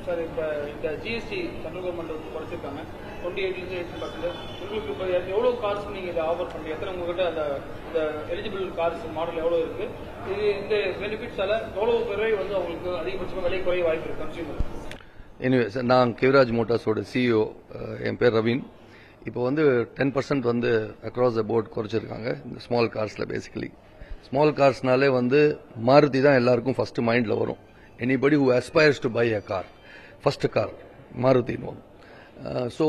Sir இப்போ இந்த GST central government குறைச்சிருக்காங்க 28% உங்களுக்கு இப்போ எவ்வளோ கார்ஸ் நீங்கள் இதை ஆஃபர் பண்ணுறீங்க, எத்தனை உங்ககிட்ட அந்த இந்த எலிஜிபிள் கார்ஸ் மாடல் எவ்வளோ இருக்குது, இது இந்த பெனிஃபிட்ஸால் எவ்வளோ பேரை வந்து அவங்களுக்கு அதிகபட்சமாக விலை குறைய வாய்ப்பு இருக்குது கன்சியூமர்? எனிவே சார், நான் கிவ்ராஜ் மோட்டார்ஸோட சிஇஓ. என் பேர் ரவீன். இப்போ வந்து 10% வந்து அக்ராஸ் த போர்ட் குறைச்சிருக்காங்க இந்த ஸ்மால் கார்ஸில். பேசிக்கலி ஸ்மால் கார்ஸ்னாலே வந்து மாருதி தான் எல்லாருக்கும் ஃபர்ஸ்ட் மைண்டில் வரும். Anybody who aspires to buy a car, first car மாருதின்னு வரும். ஸோ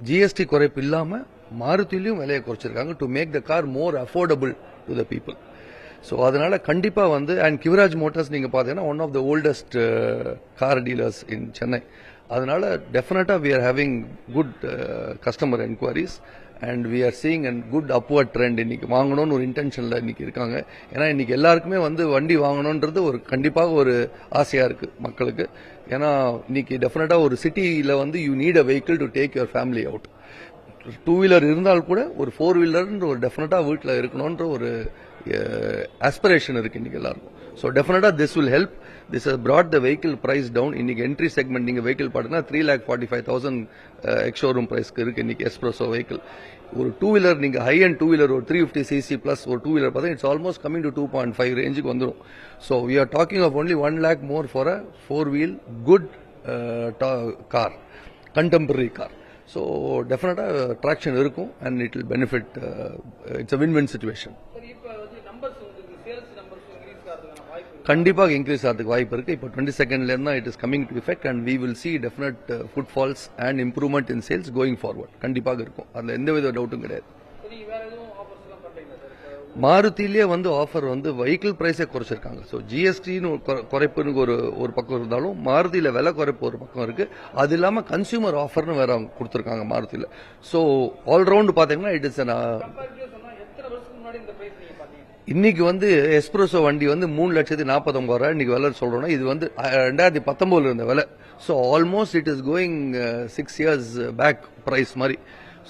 ஜிஎஸ்டி குறைப்பு இல்லாமல் மாருதிலையும் விலையை குறைச்சிருக்காங்க to make the car more affordable to the people. So அதனால கண்டிப்பாக வந்து அண்ட் கிவ்ராஜ் மோட்டார்ஸ் நீங்கள் பார்த்தீங்கன்னா one of the oldest car dealers in Chennai. அதனால டெஃபினட்டாக we are having good customer enquiries and we are seeing and good upward trend. இன்னைக்கு வாங்கணும்னு ஒரு இன்டென்ஷனில் இன்னைக்கு இருக்காங்க. ஏன்னா இன்னைக்கு எல்லாருக்குமே வந்து வண்டி வாங்கணுன்றது ஒரு கண்டிப்பாக ஒரு ஆசையாக இருக்கு மக்களுக்கு. ஏன்னா இன்னைக்கு டெஃபினட்டாக ஒரு சிட்டியில் வந்து you need a vehicle to take your family out. Two wheeler இருந்தால் கூட ஒரு 4-வீலர்ன்ற ஒரு டெஃபினட்டாக வீட்டில் இருக்கணுன்ற ஒரு ஆஸ்பிரேஷன் இருக்கு இன்னைக்கு எல்லாருக்கும். ஸோ டெஃபினட்டா this will help. This has brought the vehicle price down. இன்னைக்கு என்ட்ரி செக்மெண்ட் நீங்க வெஹிக்கிள் பார்த்தீங்கன்னா 3,45,000 எக்ஸ்ஷோரூம் பிரைஸ்க்கு இருக்கு இன்னைக்கு எஸ்ப்ரெஸோ வெஹிக்கிள். ஒரு 2-வீலர் நீங்க ஹை அண்ட் 2-வீலர் ஒரு 350cc பிளஸ் ஒரு 2-வீலர் பார்த்தா இட்ஸ் ஆல்மோஸ்ட் கமிங் டு 2.5 ரேஞ்சுக்கு வந்துடும். So we are talking of only 1 lakh more for a 4-wheel good car, contemporary car. So டெஃபினட்டாக ட்ராக்ஷன் இருக்கும் and it will benefit. It's a win-win situation. கண்டிப்பாக increase ஆகிறதுக்கு வாய்ப்பு இருக்கு. இப்போ 22nd இருந்தா it is coming to effect and we will see definite footfalls and improvement in sales going forward. கண்டிப்பாக இருக்கும், அதுல எந்தவித டவுட்டும் கிடையாது. மாருதியிலே வந்து ஆஃபர் வந்து வெஹிக்கிள் பிரைஸே குறைச்சிருக்காங்க. ஸோ ஜிஎஸ்டின்னு குறைப்புன்னு ஒரு பக்கம் இருந்தாலும் மாருதியில விலை குறைப்பு ஒரு பக்கம் இருக்கு. அது இல்லாம கன்சியூமர் ஆஃபர்னு வேற அவங்க கொடுத்திருக்காங்க மாருதியில. ஸோ ஆல்ரவுண்ட் பாத்தீங்கன்னா இட் இஸ் இன்னைக்கு வந்து எஸ்பிரஸோ வண்டி வந்து 3,49,000 இன்னைக்கு விலை சொல்றோம்னா இது வந்து 2019 இருந்த விலை. So almost it is going 6 years back price மாதிரி.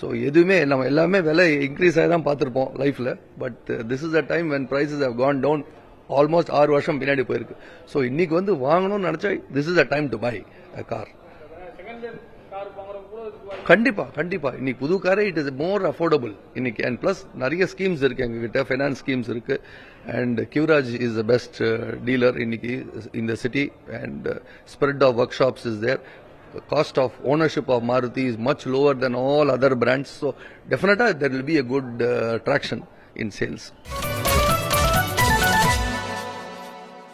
ஸோ எதுவுமே நம்ம எல்லாமே விலை இன்க்ரீஸ் ஆகி தான் பார்த்துருப்போம் லைஃப்ல. But this is a time when prices have gone down. Almost 6 வருஷம் பின்னாடி போயிருக்கு. ஸோ இன்னைக்கு வந்து வாங்கணும்னு நினைச்சா this is a time to buy a car. கண்டிப்பா கண்டிப்பா இன்னைக்கு புது காரே இட் இஸ் மோர் அஃபோர்டபுள் இன்னைக்கு. அண்ட் பிளஸ் நிறைய ஸ்கீம்ஸ் இருக்கு எங்ககிட்ட, ஃபைனான்ஸ் ஸ்கீம்ஸ் இருக்கு. And Kivraj is the best dealer இன்னைக்கு in the city and spread of workshops is there. Cost of ownership of Maruti is much lower than all other brands. So definitely there will be a good traction in sales.